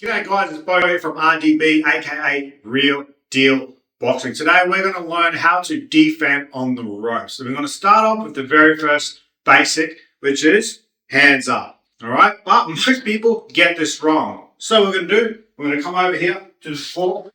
G'day guys, it's Bo here from RDB, aka Real Deal Boxing. Today we're going to learn how to defend on the ropes. So we're going to start off with the very first basic, which is hands up. Alright, but most people get this wrong. So what we're going to do, we're going to come over here to the floor.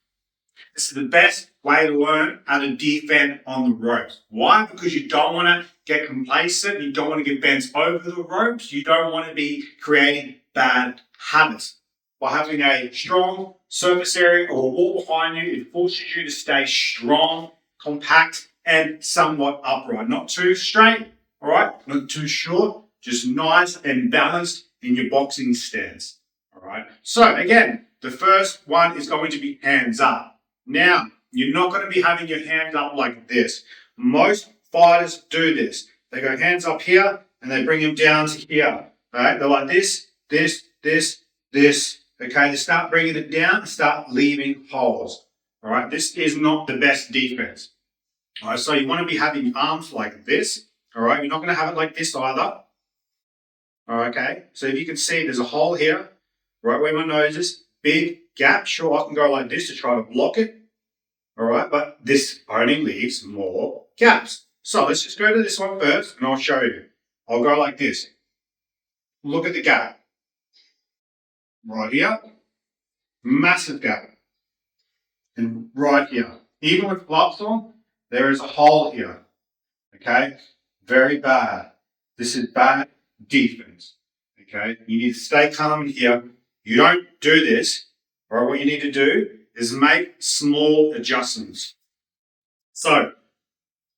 This is the best way to learn how to defend on the ropes. Why? Because you don't want to get complacent, you don't want to get bent over the ropes, you don't want to be creating bad habits. By having a strong surface area or a wall behind you, it forces you to stay strong, compact, and somewhat upright. Not too straight, all right? Not too short, just nice and balanced in your boxing stance, all right? So again, the first one is going to be hands up. Now, you're not going to be having your hands up like this. Most fighters do this. They go hands up here, and they bring them down to here, all right? They're like this, this, this, this. Okay, they start bringing it down, start leaving holes. All right, this is not the best defense. All right, so you want to be having your arms like this. All right, you're not going to have it like this either. All right, okay, so if you can see, there's a hole here, right where my nose is, big gap. Sure, I can go like this to try to block it. All right, but this only leaves more gaps. So let's just go to this one first, and I'll show you. I'll go like this. Look at the gap. Right here, massive gap. And right here, even with gloves on, there is a hole here. Okay, very bad. This is bad defense. Okay, you need to stay calm in here. You don't do this, or what you need to do is make small adjustments. So,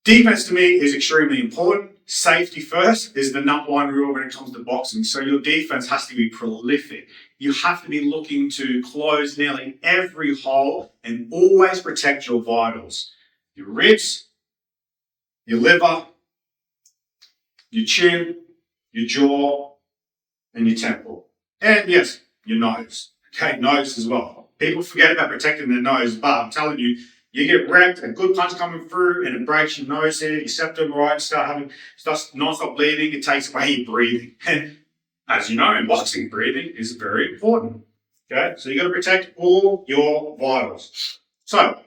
defense to me is extremely important. Safety first is the number one rule when it comes to boxing. So your defense has to be prolific. You have to be looking to close nearly every hole and always protect your vitals. Your ribs, your liver, your chin, your jaw, and your temple. And yes, your nose. Okay, nose as well. People forget about protecting their nose, but I'm telling you, you get wrecked, a good punch coming through, and it breaks your nose here, your septum, right, starts non-stop bleeding, it takes away your breathing. And as you know, in boxing, breathing is very important. Okay, so you got to protect all your vitals. So,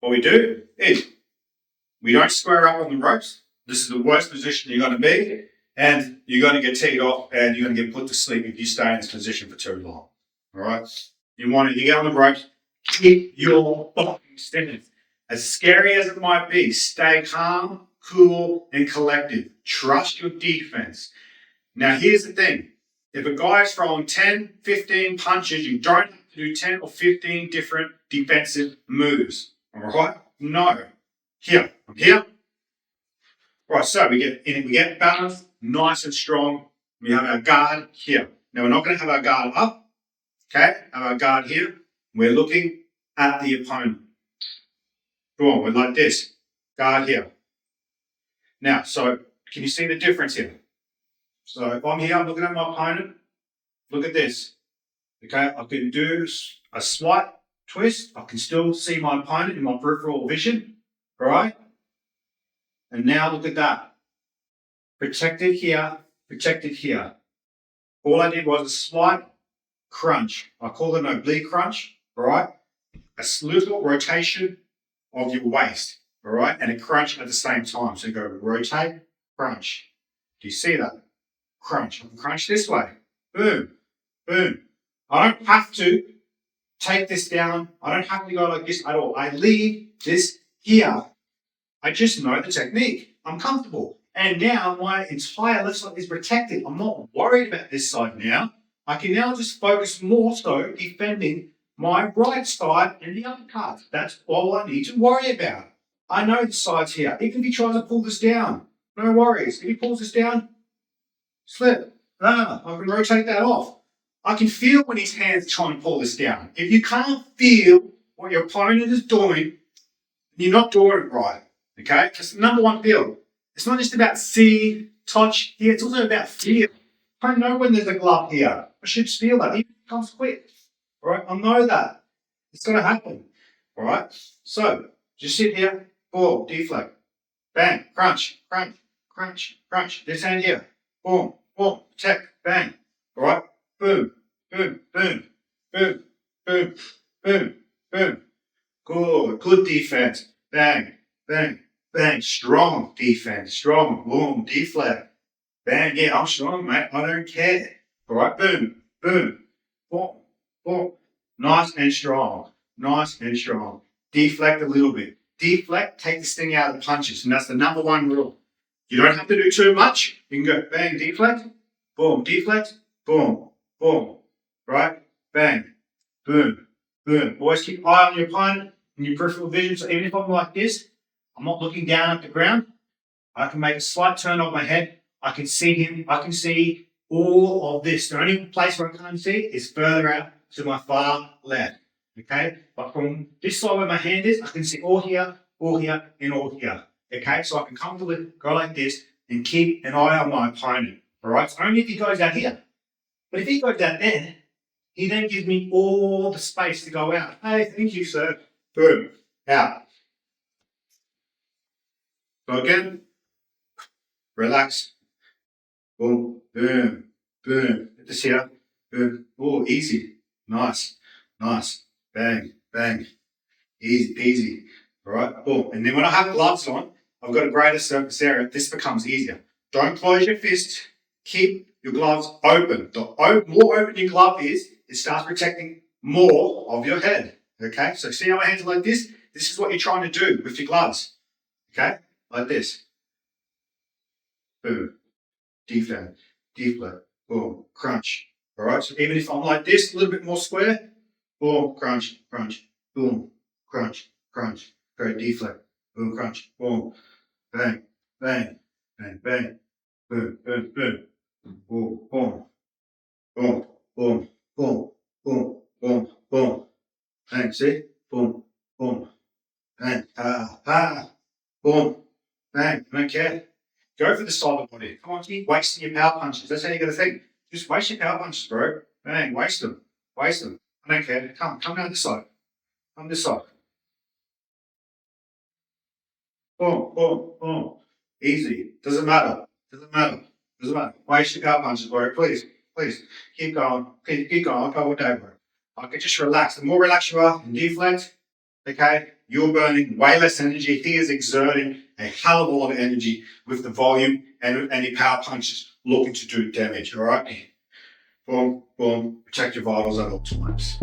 what we do is we don't square up on the ropes. This is the worst position you're going to be, and you're going to get teed off, and you're going to get put to sleep if you stay in this position for too long. All right, you get on the ropes. Keep your boxing stance. As scary as it might be, stay calm, cool, and collective. Trust your defense. Now, here's the thing. If a guy's throwing 10, 15 punches, you don't have to do 10 or 15 different defensive moves. All right? No. Here. I'm here. Right, so we get balanced, nice and strong. We have our guard here. Now, we're not going to have our guard up. Okay? Have our guard here. We're looking at the opponent. Go on, we're like this. Guard here. Now, so can you see the difference here? So if I'm here, I'm looking at my opponent. Look at this. Okay, I can do a slight twist. I can still see my opponent in my peripheral vision. All right? And now look at that. Protected here, protected here. All I did was a slight crunch. I call it an oblique crunch. All right? A little rotation of your waist, all right? And a crunch at the same time. So go rotate, crunch. Do you see that? Crunch. I can crunch this way. Boom, boom. I don't have to take this down. I don't have to go like this at all. I leave this here. I just know the technique. I'm comfortable. And now my entire left side is protected. I'm not worried about this side now. I can now just focus more so defending my right side and the uppercut. That's all I need to worry about. I know the side's here. Even if he tries to pull this down, no worries. If he pulls this down, slip. I can rotate that off. I can feel when his hands trying to pull this down. If you can't feel what your opponent is doing, you're not doing it right. Okay? That's the number one feel. It's not just about see, touch here. It's also about feel. I know when there's a glove here. I should feel that. Even if it comes quick. All right, I know that. It's going to happen. All right, so just sit here, boom, deflect, bang, crunch, crunch, crunch, crunch. This hand here, boom, boom, check, bang. All right, boom, boom, boom. boom, boom, boom, boom. Good defense. Bang, bang, bang. Strong defense. Strong. Boom, deflect. Bang. Yeah, I'm strong, mate. I don't care. All right, boom, boom, boom, boom. Nice and strong. Nice and strong. Deflect a little bit. Deflect, take this thing out of the punches. And that's the number one rule. You don't have to do too much. You can go bang, deflect, boom, boom, boom. Right? Bang, boom, boom. Always keep an eye on your opponent and your peripheral vision. So even if I'm like this, I'm not looking down at the ground. I can make a slight turn of my head. I can see him. I can see all of this. The only place where I can't see is further out to my far left. Okay? But from this side where my hand is, I can see all here, and all here. Okay? So I can comfortably go like this and keep an eye on my opponent. All right? So only if he goes out here. But if he goes out there, he then gives me all the space to go out. Hey, thank you, sir. Boom. Out. So again, relax. Boom, boom, boom. Get this here. Boom. Oh, easy. Nice. Nice. Bang, bang. Easy peasy. All right. Boom. And then when I have gloves on, I've got a greater surface area. This becomes easier. Don't close your fist. Keep your gloves open. The more open your glove is, it starts protecting more of your head. Okay? So see how my hands are like this? This is what you're trying to do with your gloves. Okay? Like this. Boom. Deflect. Deflect. Boom. Crunch. All right? So even if I'm like this, a little bit more square, boom, crunch, crunch, boom, crunch, crunch. Very deflect. Boom, crunch, boom, bang, bang, bang, bang, boom, boom, boom, boom, boom, boom, boom, boom, boom, boom, boom. Bang, see? Boom, boom, bang, boom, bang. I don't care. Go for the side of the body. Come on, keep wasting your power punches. That's how you got to think. Just waste your power punches, bro. Bang, waste them. Waste them. I don't care. Come down this side. Come this side. Boom, boom, boom. Easy. Doesn't matter. Doesn't matter. Doesn't matter. Waste your power punches, bro. Please. Please. Keep going. Keep going. I'll go all day, bro. Okay, just relax. The more relaxed you are and deflect, okay, you're burning way less energy. He is exerting a hell of a lot of energy with the volume and any power punches looking to do damage, all right? Boom, boom. Protect your vitals at all times.